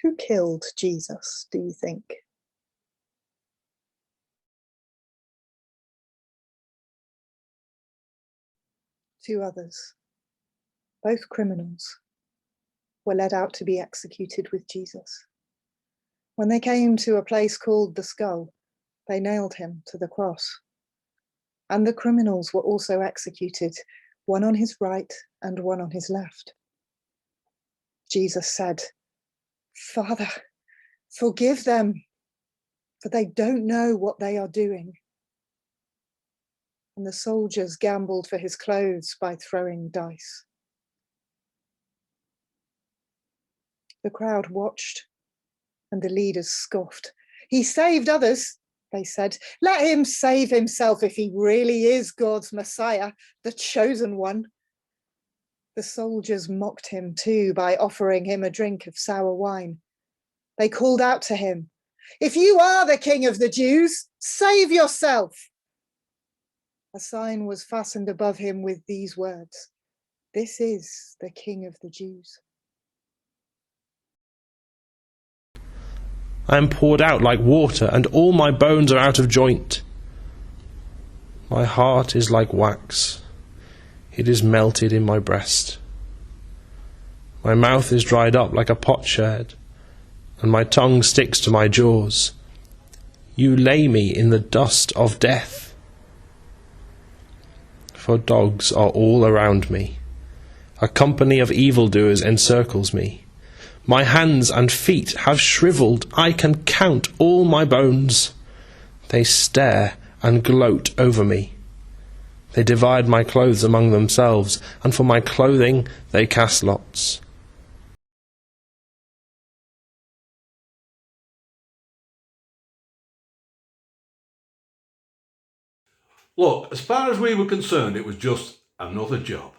Who killed Jesus, do you think? Two others, both criminals, were led out to be executed with Jesus. When they came to a place called the Skull, they nailed him to the cross. And the criminals were also executed, one on his right and one on his left. Jesus said, "Father, forgive them, for they don't know what they are doing." And the soldiers gambled for his clothes by throwing dice. The crowd watched, and the leaders scoffed. "He saved others," they said. "Let him save himself if he really is God's Messiah, the chosen one." The soldiers mocked him too by offering him a drink of sour wine. They called out to him, "If you are the King of the Jews, save yourself." A sign was fastened above him with these words, "This is the King of the Jews." I am poured out like water, and all my bones are out of joint. My heart is like wax. It is melted in my breast. My mouth is dried up like a potsherd, and my tongue sticks to my jaws. You lay me in the dust of death. For dogs are all around me. A company of evildoers encircles me. My hands and feet have shriveled. I can count all my bones. They stare and gloat over me. They divide my clothes among themselves, and for my clothing they cast lots. Look, as far as we were concerned, it was just another job.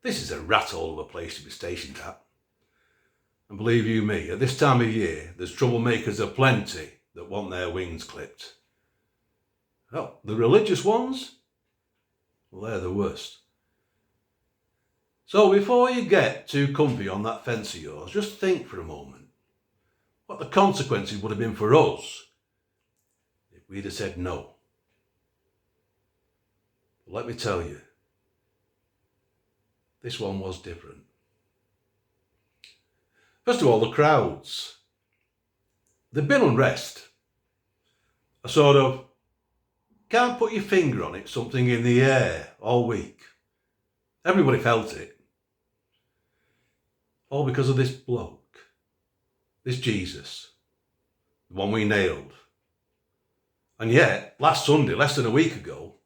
This is a rat hole of a place to be stationed at. And believe you me, at this time of year, there's troublemakers aplenty that want their wings clipped. Oh, the religious ones? Well, they're the worst. So before you get too comfy on that fence of yours, just think for a moment what the consequences would have been for us if we'd have said no. But let me tell you, this one was different. First of all, the crowds. There'd been unrest. A sort of, can't put your finger on it, something in the air all week. Everybody felt it. All because of this bloke, this Jesus, the one we nailed. And yet, last Sunday, less than a week ago,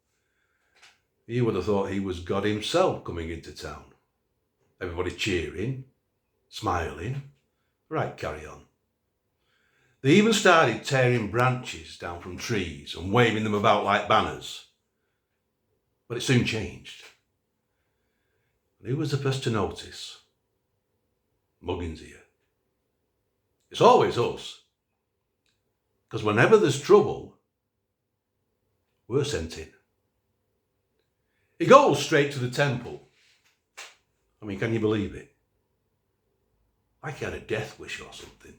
you would have thought he was God himself coming into town. Everybody cheering, smiling. Right, carry on. They even started tearing branches down from trees and waving them about like banners. But it soon changed. And who was the first to notice? Muggins here. It's always us. Because whenever there's trouble, we're sent in. He goes straight to the temple. I mean, can you believe it? Like he had a death wish or something.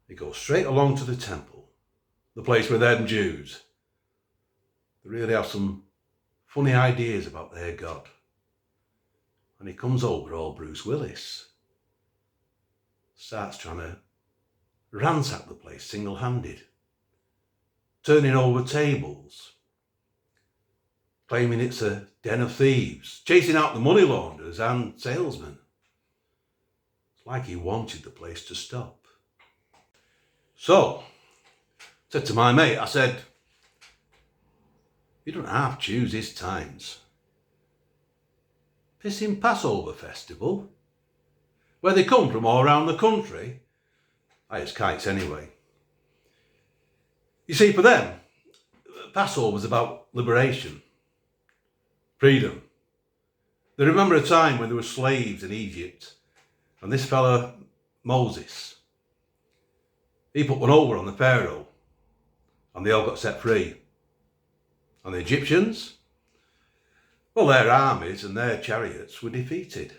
He goes straight along to the temple, the place where them Jews, they really have some funny ideas about their God. And he comes over all Bruce Willis, starts trying to ransack the place single-handed, turning over tables, claiming it's a den of thieves, chasing out the money launderers and salesmen. It's like he wanted the place to stop. So, I said to my mate, I said, you don't have to choose his times. Pissing Passover festival, where they come from all around the country. It's kites anyway. You see, for them, Passover was about liberation, freedom. They remember a time when there were slaves in Egypt, and this fella, Moses, he put one over on the Pharaoh, and they all got set free. And the Egyptians, well, their armies and their chariots were defeated.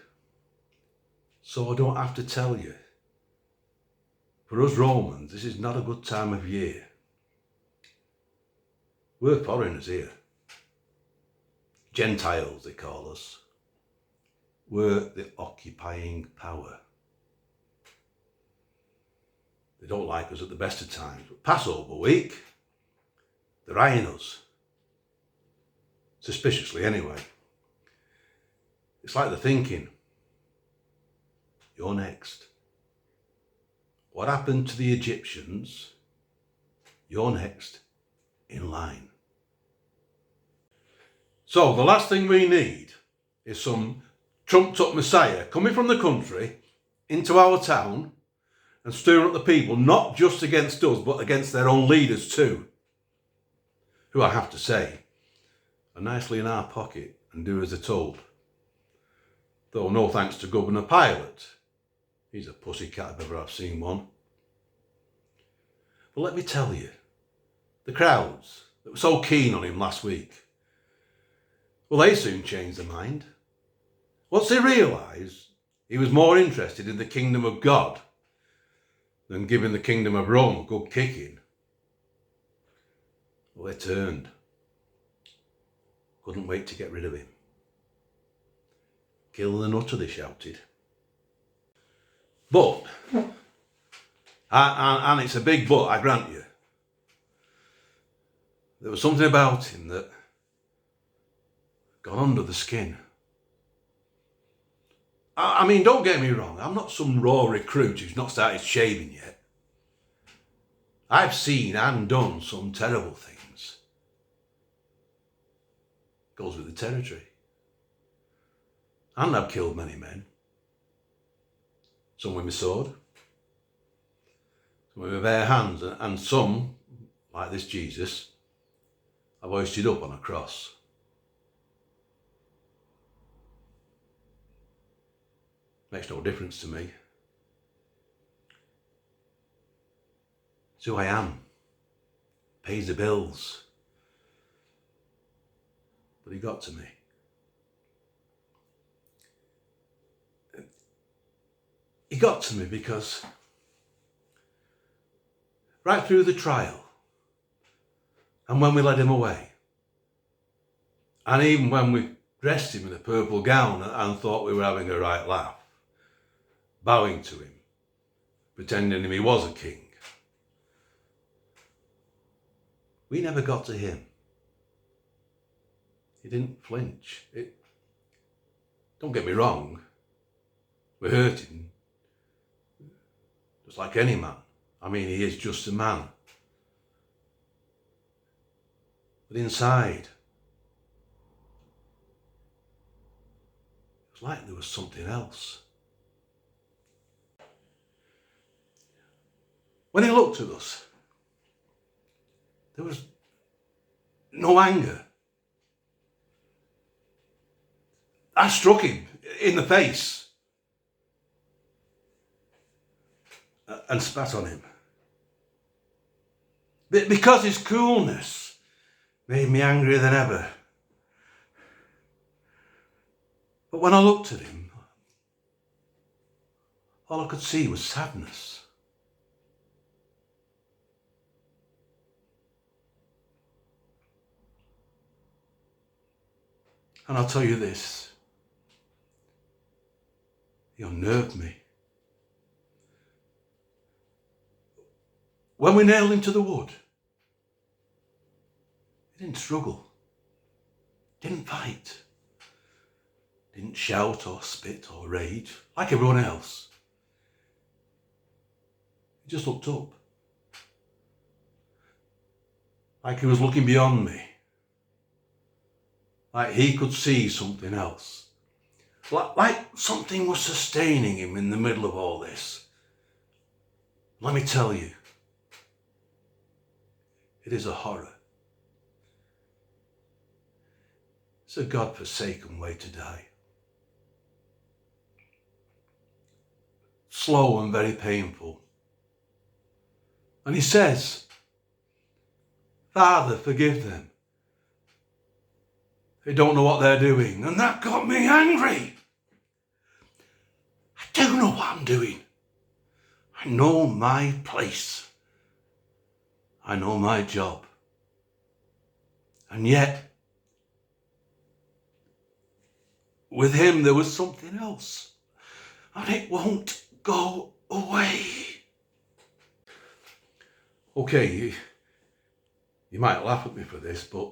So I don't have to tell you. For us Romans, this is not a good time of year. We're foreigners here. Gentiles, they call us. We're the occupying power. They don't like us at the best of times. But Passover week, they're eyeing us. Suspiciously anyway. It's like they're thinking, you're next. What happened to the Egyptians? You're next in line. So the last thing we need is some trumped up Messiah coming from the country into our town and stirring up the people, not just against us, but against their own leaders too, who I have to say are nicely in our pocket and do as they're told. Though no thanks to Governor Pilate. He's a pussycat if ever I've seen one. But let me tell you, the crowds that were so keen on him last week, well, they soon changed their mind. Once they realised he was more interested in the kingdom of God than giving the kingdom of Rome a good kicking, well, they turned. Couldn't wait to get rid of him. Kill the nutter, they shouted. But, and it's a big but, I grant you, there was something about him that got under the skin. I mean, don't get me wrong, I'm not some raw recruit who's not started shaving yet. I've seen and done some terrible things. Goes with the territory. And I've killed many men. Some with my sword, some with my bare hands, and some, like this Jesus, I've hoisted up on a cross. Makes no difference to me. It's who I am. Pays the bills. But he got to me. He got to me because right through the trial, and when we led him away, and even when we dressed him in a purple gown and thought we were having a right laugh, bowing to him, pretending he was a king, we never got to him. He didn't flinch. Don't get me wrong, we're hurting. Just like any man. I mean, he is just a man. But inside, it was like there was something else. When he looked at us, there was no anger. I struck him in the face and spat on him. Because his coolness made me angrier than ever. But when I looked at him, all I could see was sadness. And I'll tell you this, he unnerved me. When we nailed him to the wood, he didn't struggle, didn't fight, didn't shout or spit or rage like everyone else. He just looked up, like he was looking beyond me, like he could see something else, like something was sustaining him in the middle of all this. Let me tell you, it is a horror. It's a God-forsaken way to die. Slow and very painful. And he says, Father, forgive them. They don't know what they're doing. And that got me angry. I do know what I'm doing. I know my place. I know my job. And yet, with him there was something else. And it won't go away. Okay, you might laugh at me for this, but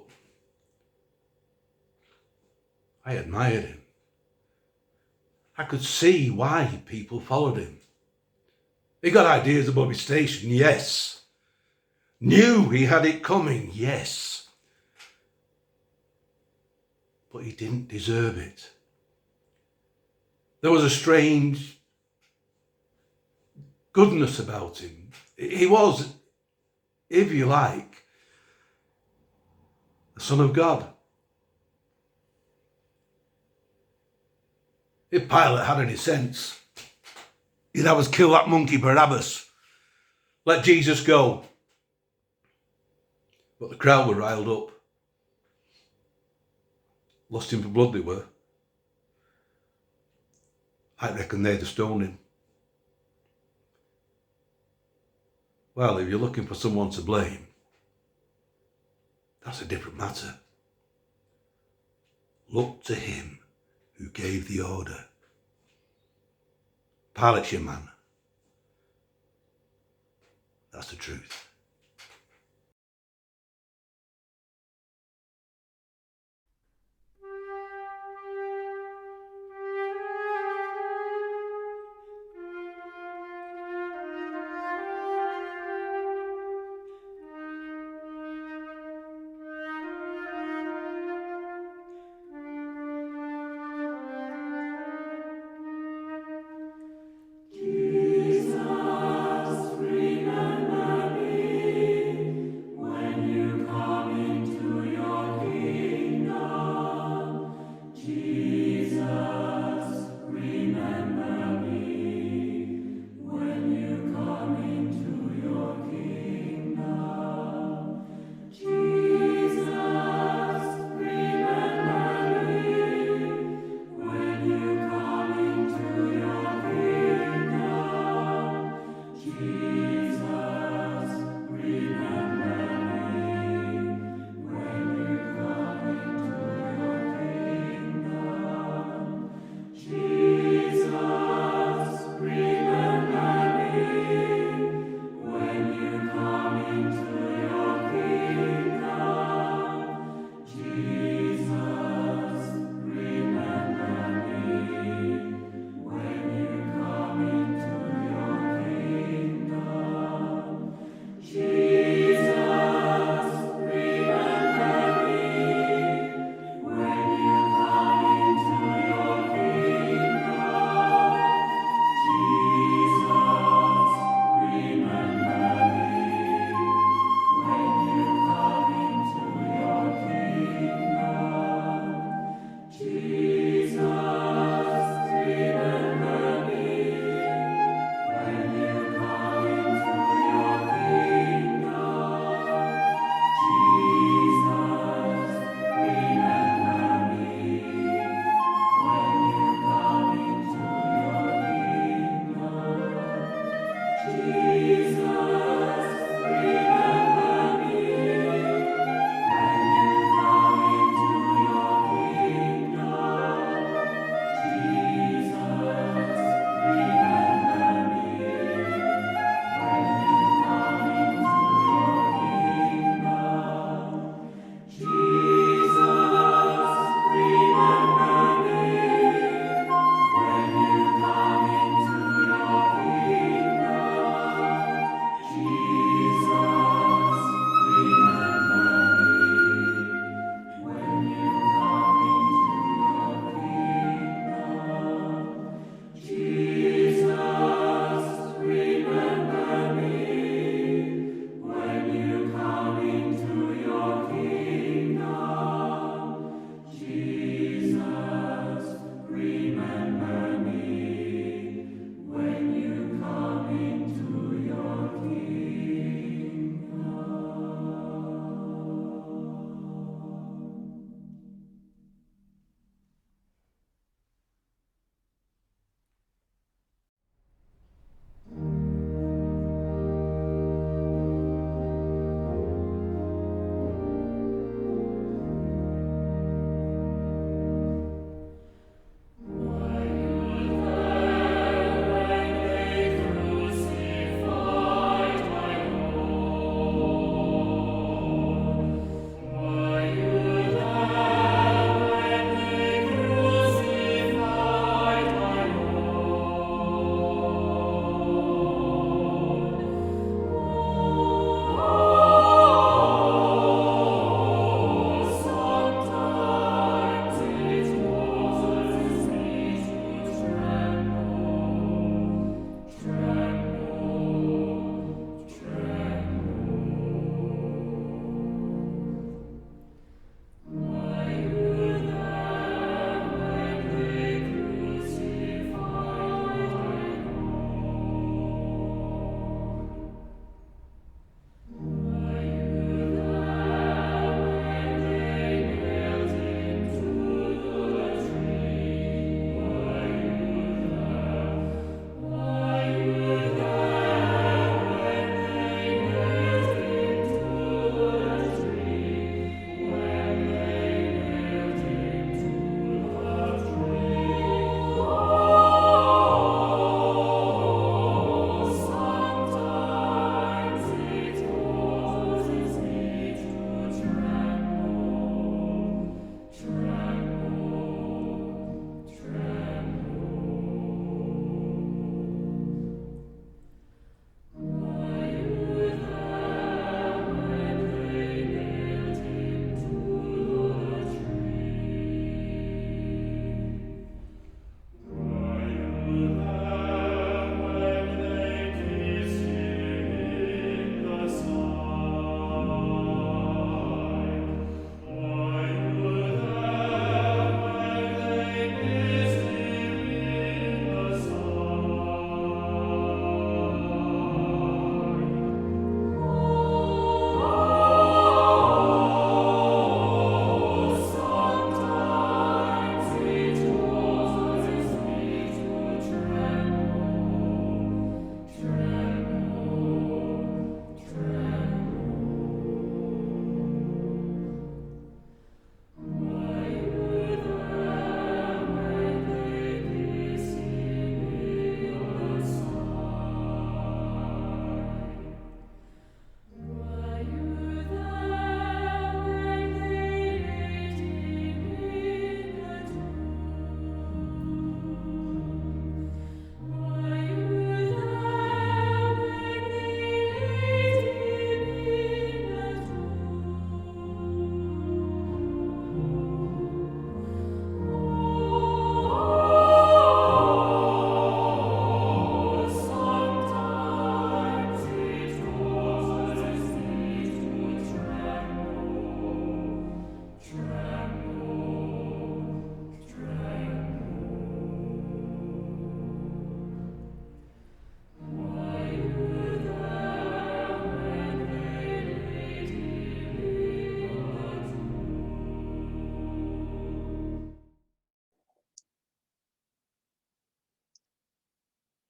I admired him. I could see why people followed him. He got ideas above his station, yes. Knew he had it coming, yes. But he didn't deserve it. There was a strange goodness about him. He was, if you like, the Son of God. If Pilate had any sense, he'd have us kill that monkey Barabbas. Let Jesus go. But the crowd were riled up. Lost him for blood they were. I reckon they'd have stoned him. Well, if you're looking for someone to blame, that's a different matter. Look to him who gave the order. Pilate's your man. That's the truth. Jesus, remember me.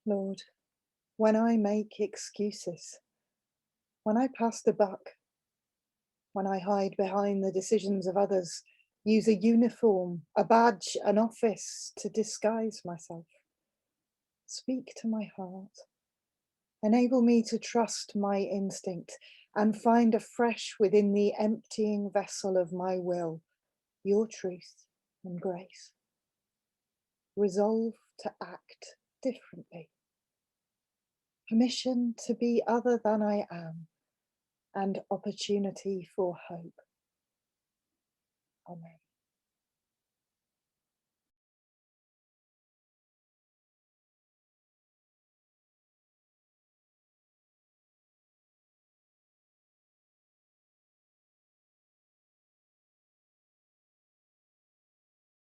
Lord, when I make excuses, when I pass the buck, when I hide behind the decisions of others, use a uniform, a badge, an office to disguise myself, speak to my heart. Enable me to trust my instinct and find afresh within the emptying vessel of my will your truth and grace. Resolve to act differently. Permission to be other than I am, and opportunity for hope. Amen.